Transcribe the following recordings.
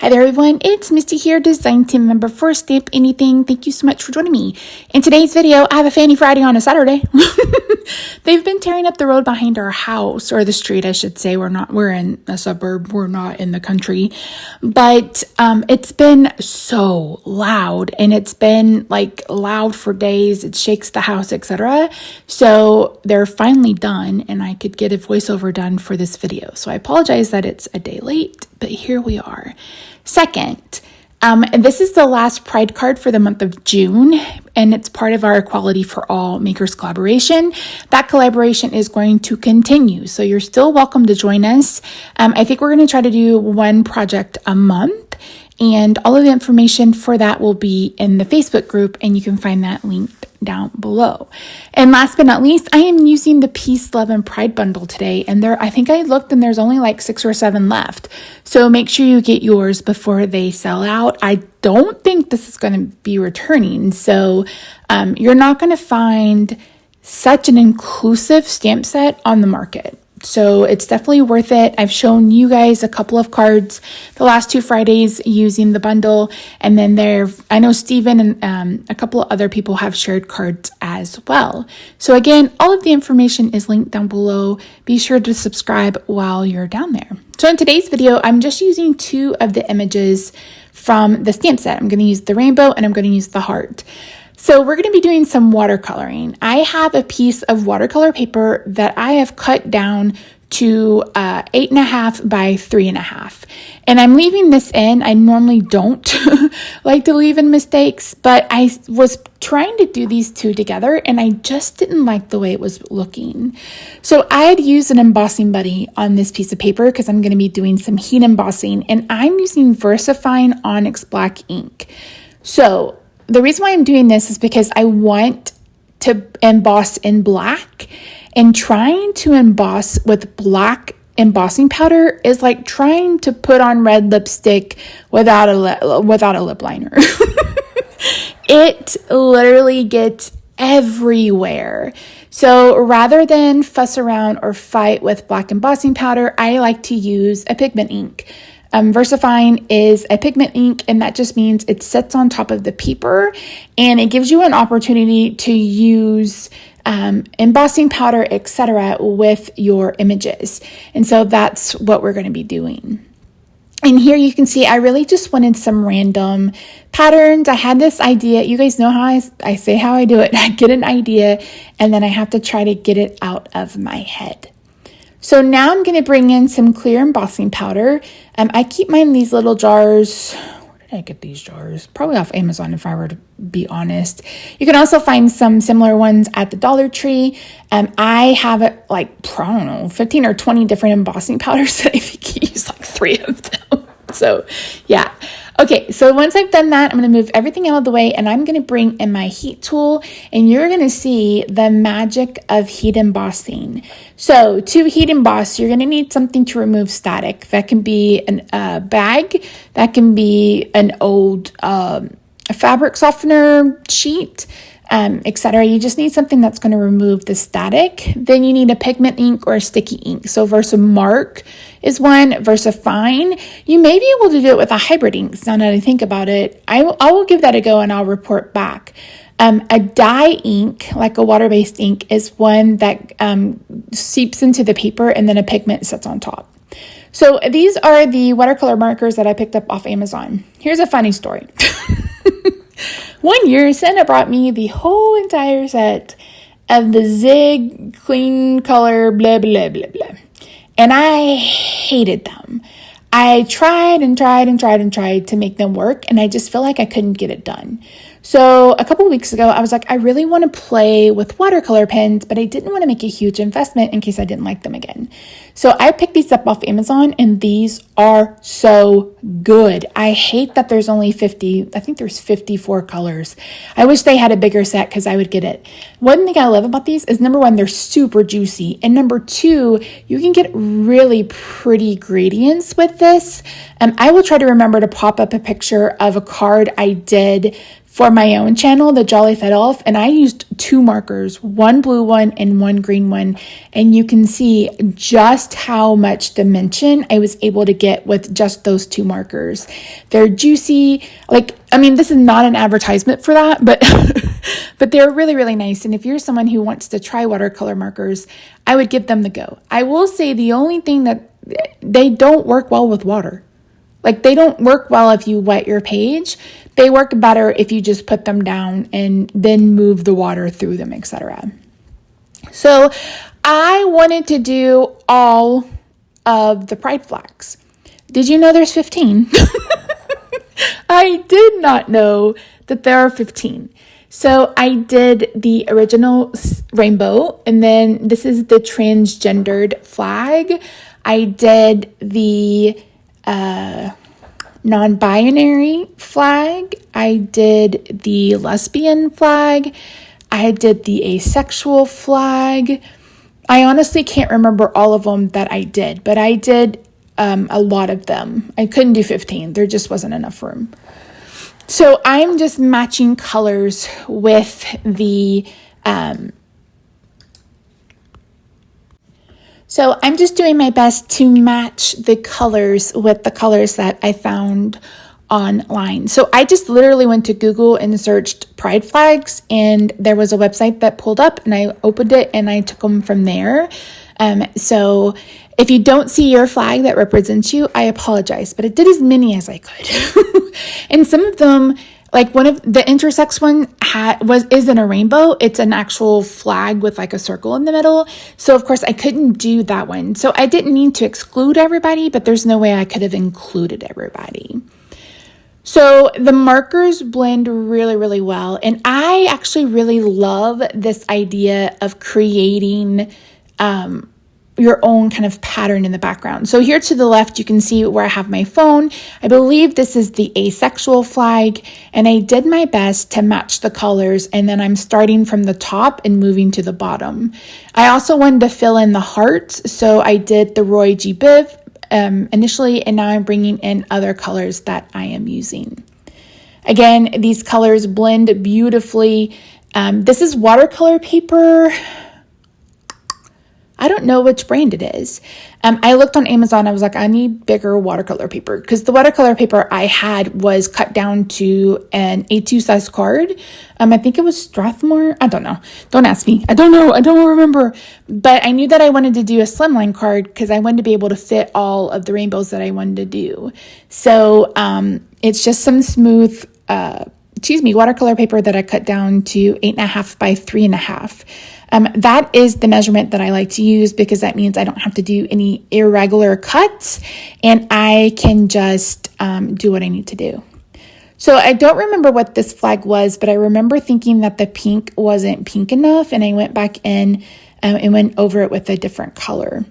Hi there everyone, it's Misty here, design team member for Stamp Anything. Thank you so much for joining me. In today's video, I have a Fannie Friday on a Saturday. They've been tearing up the road behind our house, or the street I should say. We're in a suburb, we're not in the country. But it's been so loud, and it's been like loud for days. It shakes the house, etc. So they're finally done, and I could get a voiceover done for this video. So I apologize that it's a day late, but here we are. Second, this is the last Pride card for the month of June, and it's part of our Equality for All Makers collaboration. That collaboration is going to continue, so you're still welcome to join us. I think we're going to try to do one project a month, and all of the information for that will be in the Facebook group, and you can find that linked down below. And last but not least, I am using the Peace, Love, and Pride bundle today, and I think I looked and there's only like 6 or 7 left. So make sure you get yours before they sell out. I don't think this is going to be returning, so you're not going to find such an inclusive stamp set on the market. So it's definitely worth it. I've shown you guys a couple of cards the last 2 Fridays using the bundle. And then I know Steven and a couple of other people have shared cards as well. So again, all of the information is linked down below. Be sure to subscribe while you're down there. So in today's video, I'm just using 2 of the images from the stamp set. I'm going to use the rainbow and I'm going to use the heart. So we're going to be doing some watercoloring. I have a piece of watercolor paper that I have cut down to 8.5 by 3.5. And I'm leaving this in. I normally don't like to leave in mistakes, but I was trying to do these 2 together and I just didn't like the way it was looking. So I had used an embossing buddy on this piece of paper because I'm going to be doing some heat embossing, and I'm using VersaFine Onyx Black ink. So the reason why I'm doing this is because I want to emboss in black, and trying to emboss with black embossing powder is like trying to put on red lipstick without a lip liner. It literally gets everywhere. So rather than fuss around or fight with black embossing powder, I like to use a pigment ink. VersaFine is a pigment ink, and that just means it sits on top of the paper and it gives you an opportunity to use embossing powder, etc. with your images. And so that's what we're going to be doing. And here you can see I really just wanted some random patterns. I had this idea. You guys know how I say how I do it. I get an idea and then I have to try to get it out of my head. So now I'm going to bring in some clear embossing powder. I keep mine in these little jars. Where did I get these jars? Probably off Amazon, if I were to be honest. You can also find some similar ones at the Dollar Tree. I have like, I don't know, 15 or 20 different embossing powders that I think you use like 3 of them. So yeah. Okay, so once I've done that, I'm going to move everything out of the way, and I'm going to bring in my heat tool, and you're going to see the magic of heat embossing. So to heat emboss, you're going to need something to remove static. That can be a bag, that can be an old fabric softener sheet, etc. You just need something that's going to remove the static. Then you need a pigment ink or a sticky ink. So VersaMark is one, VersaFine. You may be able to do it with a hybrid ink. Now that I think about it, I will give that a go and I'll report back. A dye ink, like a water-based ink, is one that seeps into the paper and then a pigment sits on top. So these are the watercolor markers that I picked up off Amazon. Here's a funny story. One year, Santa brought me the whole entire set of the Zig Clean Color blah, blah, blah, blah. And I hated them. I tried to make them work, and I just feel like I couldn't get it done. So a couple of weeks ago, I was like, I really want to play with watercolor pens, but I didn't want to make a huge investment in case I didn't like them again. So I picked these up off Amazon, and these are so good. I hate that there's only 50. I think there's 54 colors. I wish they had a bigger set because I would get it. One thing I love about these is, number 1, they're super juicy. And number 2, you can get really pretty gradients with this. I will try to remember to pop up a picture of a card I did for my own channel, the Jolly Fed Elf, and I used 2 markers, one blue one and one green one. And you can see just how much dimension I was able to get with just those 2 markers. They're juicy. This is not an advertisement for that, but but they're really, really nice. And if you're someone who wants to try watercolor markers, I would give them the go. I will say the only thing that they don't work well with water. They don't work well if you wet your page. They work better if you just put them down and then move the water through them, etc. So I wanted to do all of the pride flags. Did you know there's 15? I did not know that there are 15. So I did the original rainbow, and then this is the transgendered flag. I did the non-binary flag. I did the lesbian flag. I did the asexual flag. I honestly can't remember all of them that I did, but I did a lot of them. I couldn't do 15. There just wasn't enough room. So I'm just matching colors with the So I'm just doing my best to match the colors with the colors that I found online. So I just literally went to Google and searched pride flags, and there was a website that pulled up, and I opened it and I took them from there. So if you don't see your flag that represents you, I apologize, but I did as many as I could. And some of them, one of the intersex one is in a rainbow. It's an actual flag with a circle in the middle. So of course I couldn't do that one. So I didn't mean to exclude everybody, but there's no way I could have included everybody. So the markers blend really, really well. And I actually really love this idea of creating your own kind of pattern in the background. So here to the left, you can see where I have my phone. I believe this is the asexual flag, and I did my best to match the colors, and then I'm starting from the top and moving to the bottom. I also wanted to fill in the hearts, so I did the Roy G. Biv initially, and now I'm bringing in other colors that I am using. Again, these colors blend beautifully. This is watercolor paper. I don't know which brand it is. I looked on Amazon. I was like, I need bigger watercolor paper, because the watercolor paper I had was cut down to an A2 size card. I think it was Strathmore. I don't know. Don't ask me. I don't know. I don't remember. But I knew that I wanted to do a slimline card because I wanted to be able to fit all of the rainbows that I wanted to do. So it's just some smooth, watercolor paper that I cut down to 8.5 by 3.5. That is the measurement that I like to use, because that means I don't have to do any irregular cuts, and I can just do what I need to do. So I don't remember what this flag was, but I remember thinking that the pink wasn't pink enough, and I went back in and went over it with a different color.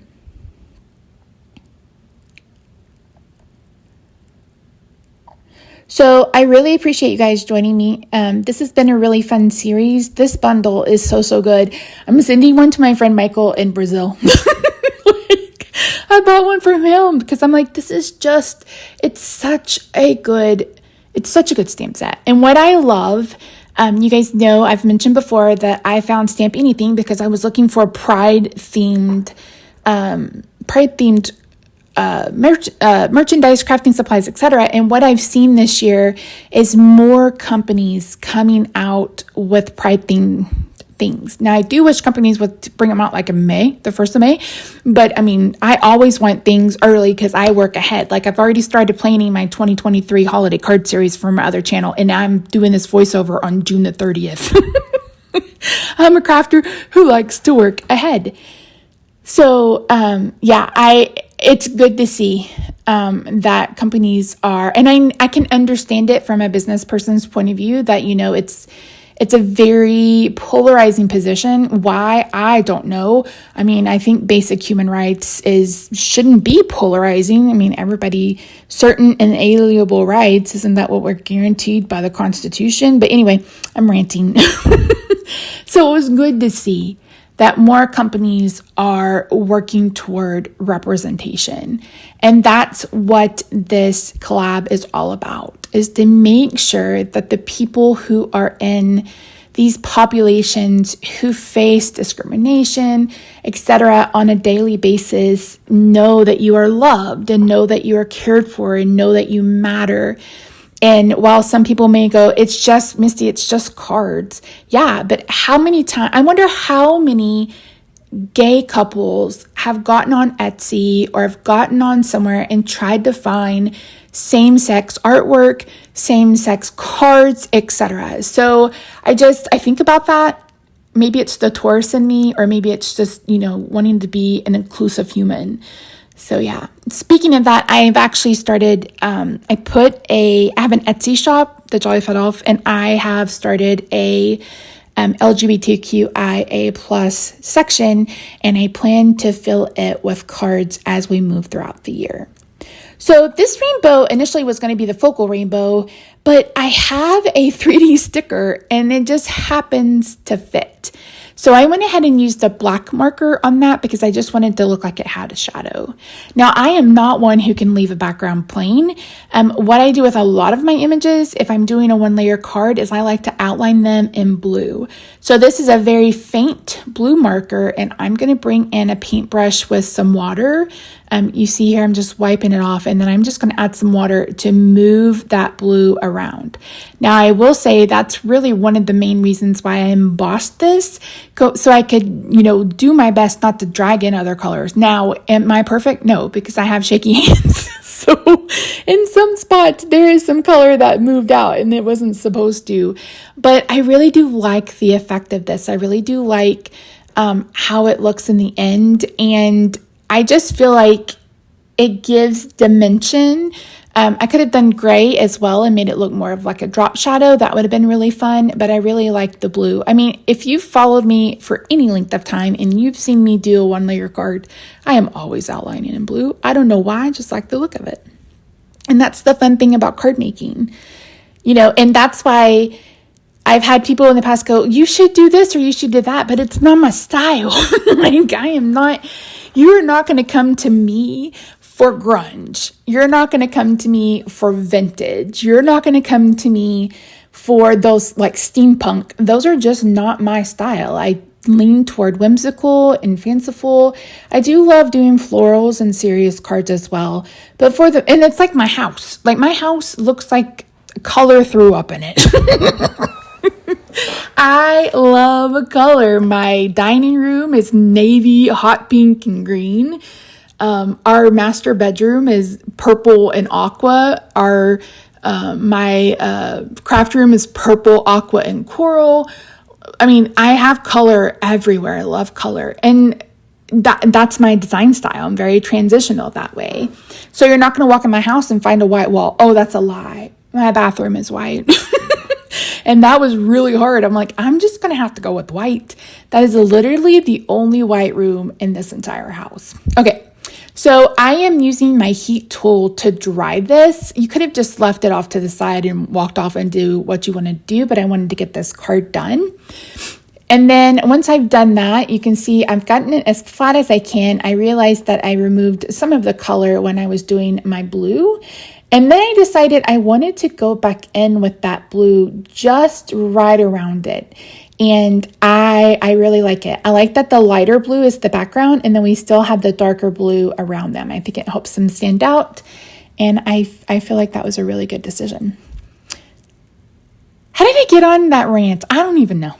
So I really appreciate you guys joining me. This has been a really fun series. This bundle is so good. I'm sending one to my friend Michael in Brazil. I bought one for him because I'm like, it's such a good stamp set. And what I love, you guys know, I've mentioned before that I found Stamp Anything because I was looking for pride themed merchandise, crafting supplies, etc. And what I've seen this year is more companies coming out with pride themed things. Now, I do wish companies would bring them out in May, the 1st of May. But I always want things early because I work ahead. I've already started planning my 2023 holiday card series for my other channel, and I'm doing this voiceover on June the 30th. I'm a crafter who likes to work ahead. So, it's good to see that companies are, and I can understand it from a business person's point of view that, it's a very polarizing position. Why? I don't know. I think basic human rights shouldn't be polarizing. Everybody, certain inalienable rights, isn't that what we're guaranteed by the Constitution? But anyway, I'm ranting. So it was good to see that more companies are working toward representation. And that's what this collab is all about. is to make sure that the people who are in these populations who face discrimination, etc., on a daily basis know that you are loved and know that you are cared for and know that you matter. And while some people may go, it's just, Misty, it's just cards. Yeah, but how many times, I wonder how many gay couples have gotten on Etsy or have gotten on somewhere and tried to find same-sex artwork, same-sex cards, etc. So I think about that. Maybe it's the Taurus in me, or maybe it's just, wanting to be an inclusive human. So yeah, speaking of that, I've actually started, I have an Etsy shop, the Jolly Fat Elf, and I have started a LGBTQIA plus section, and I plan to fill it with cards as we move throughout the year. So this rainbow initially was going to be the focal rainbow, but I have a 3D sticker and it just happens to fit. So I went ahead and used a black marker on that because I just wanted to look like it had a shadow. Now, I am not one who can leave a background plain. What I do with a lot of my images, if I'm doing a 1-layer card, is I like to outline them in blue. So this is a very faint blue marker, and I'm going to bring in a paintbrush with some water. You see here, I'm just wiping it off, and then I'm just going to add some water to move that blue around. Now, I will say that's really one of the main reasons why I embossed this, so I could, do my best not to drag in other colors. Now, am I perfect? No, because I have shaky hands. So in some spots, there is some color that moved out and it wasn't supposed to. But I really do like the effect of this. I really do like how it looks in the end. And I just feel like it gives dimension. I could have done gray as well and made it look more of like a drop shadow. That would have been really fun, but I really like the blue. I mean, if you've followed me for any length of time and you've seen me do a 1-layer card, I am always outlining in blue. I don't know why, I just like the look of it. And that's the fun thing about card making, and that's why I've had people in the past go, you should do this or you should do that, but it's not my style. You are not going to come to me for grunge. You're not going to come to me for vintage. You're not going to come to me for those like steampunk. Those are just not my style. I lean toward whimsical and fanciful. I do love doing florals and serious cards as well. But and it's like my house. Like my house looks like color threw up in it. I love color. My dining room is navy, hot pink, and green. Our master bedroom is purple and aqua. My craft room is purple, aqua, and coral. I mean, I have color everywhere. I love color. And that's my design style. I'm very transitional that way. So you're not going to walk in my house and find a white wall. Oh, that's a lie. My bathroom is white. And that was really hard. I'm like, I'm just going to have to go with white. That is literally the only white room in this entire house. Okay. So I am using my heat tool to dry this. You could have just left it off to the side and walked off and do what you want to do, but I wanted to get this card done. And then once I've done that, you can see I've gotten it as flat as I can. I realized that I removed some of the color when I was doing my blue. And then I decided I wanted to go back in with that blue just right around it. And I really like it. I like that the lighter blue is the background and then we still have the darker blue around them. I think it helps them stand out. And I feel like that was a really good decision. How did I get on that rant? I don't even know.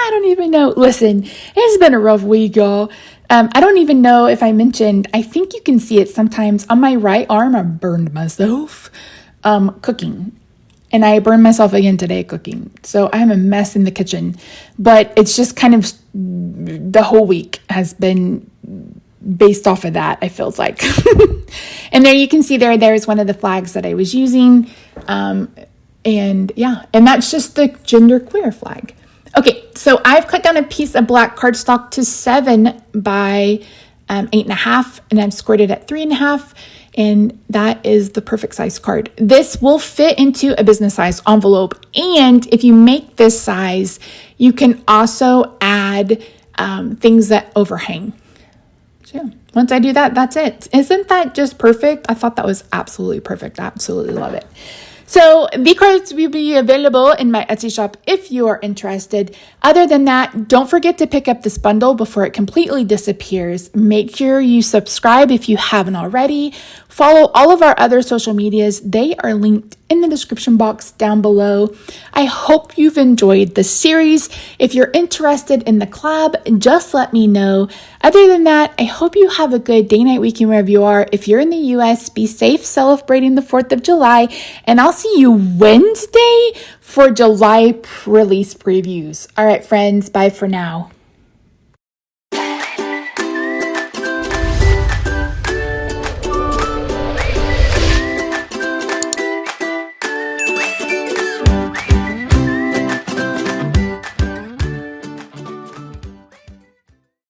I don't even know. Listen, it's been a rough week, y'all. I don't even know if I mentioned, I think you can see it sometimes on my right arm. I burned myself cooking. And I burned myself again today cooking. So I'm a mess in the kitchen. But it's just kind of the whole week has been based off of that, it feels like. And there you can see there's one of the flags that I was using. And that's just the genderqueer flag. Okay, so I've cut down a piece of black cardstock to 7 by 8.5, and I've scored it at 3.5, and that is the perfect size card. This will fit into a business size envelope, and if you make this size, you can also add things that overhang. So yeah, once I do that, that's it. Isn't that just perfect? I thought that was absolutely perfect. I absolutely love it. So the cards will be available in my Etsy shop if you are interested. Other than that, don't forget to pick up this bundle before it completely disappears. Make sure you subscribe if you haven't already. Follow all of our other social medias. They are linked in the description box down below. I hope you've enjoyed the series. If you're interested in the collab, just let me know. Other than that, I hope you have a good day, night, weekend, wherever you are. If you're in the US, be safe celebrating the 4th of July, and I'll see you Wednesday for July release previews. All right, friends, bye for now.